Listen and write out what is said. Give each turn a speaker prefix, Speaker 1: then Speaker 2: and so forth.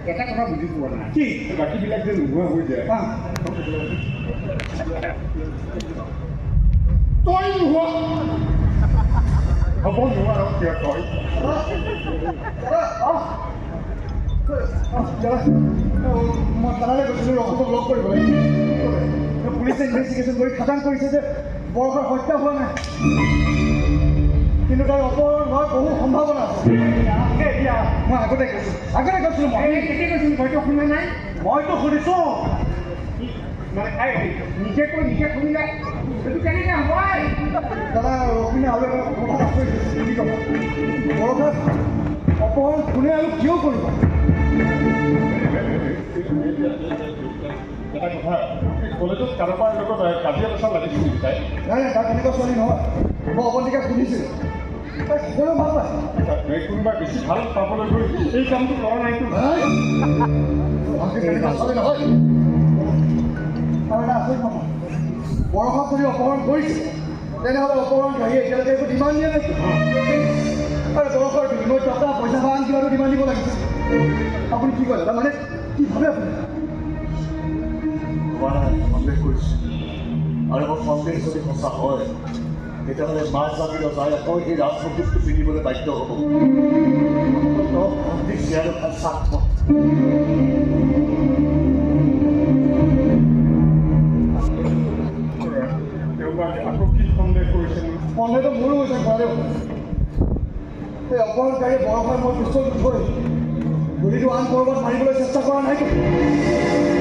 Speaker 1: এটা কথা বুজি পোৱা নাই
Speaker 2: কি
Speaker 1: বাকীবিলাক যে নোহোৱা হৈ যায় তই নোহোৱা হ'ব নোৱাৰ কিয় তই
Speaker 2: মই থানালৈ গৈছিলোঁ ৰঘুক লগ কৰিবলৈ পুলিচে ইনভেষ্টিগেশ্যন কৰি খাটাং কৰিছে যে বৰষুণ হত্যা হোৱা নাই কিন্তু তাৰ অপহৰণ হোৱাৰ বহু সম্ভাৱনা আছে এতিয়া মই আগতে কৈছিলোঁ মই
Speaker 1: কেতিয়া কৈছিলোঁ মইতো শুনা নাই
Speaker 2: মইতো শুনিছোঁ
Speaker 1: মানে নিজে কৈ নিজে শুনিলে সেইটো কেনেকৈ হ'ব
Speaker 2: দাদা ৰবিনে আৰু এটা কথা কৈছে কি ক'ব বৰষুণ অপহৰণ কোনে আৰু কিয় কৰিব
Speaker 1: এটা কথা কলেজত কাৰোবাৰ লগত কাজিয়া পেচাল লাগিছিল তাই
Speaker 2: নাই নাই তাত তেনেকুৱা ছোৱালী নহয় মই অৱন্তিকাক সুধিছিলোঁ তাই সকলো ভাল পায়
Speaker 1: কোনোবা বেছি ভাল পাবলৈ গৈ এই কামটো কৰা নাইতো
Speaker 2: তেনেকুৱা ছোৱালী নহয় আৰু এটা আচৰিত কথা বৰষুণ যদি অপহৰণ কৰিছে তেনেহ'লে অপহৰণকাৰী এতিয়ালৈকে একো ডিমাণ্ড দিয়া নাই আৰু বৰষুণৰ বিনিময়ত টকা পইচা বা আন কিবাটো ডিমাণ্ড দিব লাগিছিল আপুনি কি কয় দাদা মানে কি ভাবে আপুনি
Speaker 3: সন্দেহ কৰিছোঁ আৰু মোৰ সন্দেহ যদি সঁচা হয় তেতিয়াহ'লে মাছ জাতিৰ যায় আকৌ সেই ৰাজপ্ৰতীকটো পিন্ধিবলৈ বাধ্য হ'ব সন্দেহ শ্বেয়াৰ ভাল স্বাৰ্থ
Speaker 1: আকৌ কি সন্দেহ কৰিছে
Speaker 2: সন্দেহটো মোৰো হৈছে ঘৰতে সেই অপহৰণকাৰীয়ে বৰষুণ মই পিষ্টলটো থৈ গুলিটো আন ক'ৰবাত মাৰিবলৈ চেষ্টা কৰা নাইতো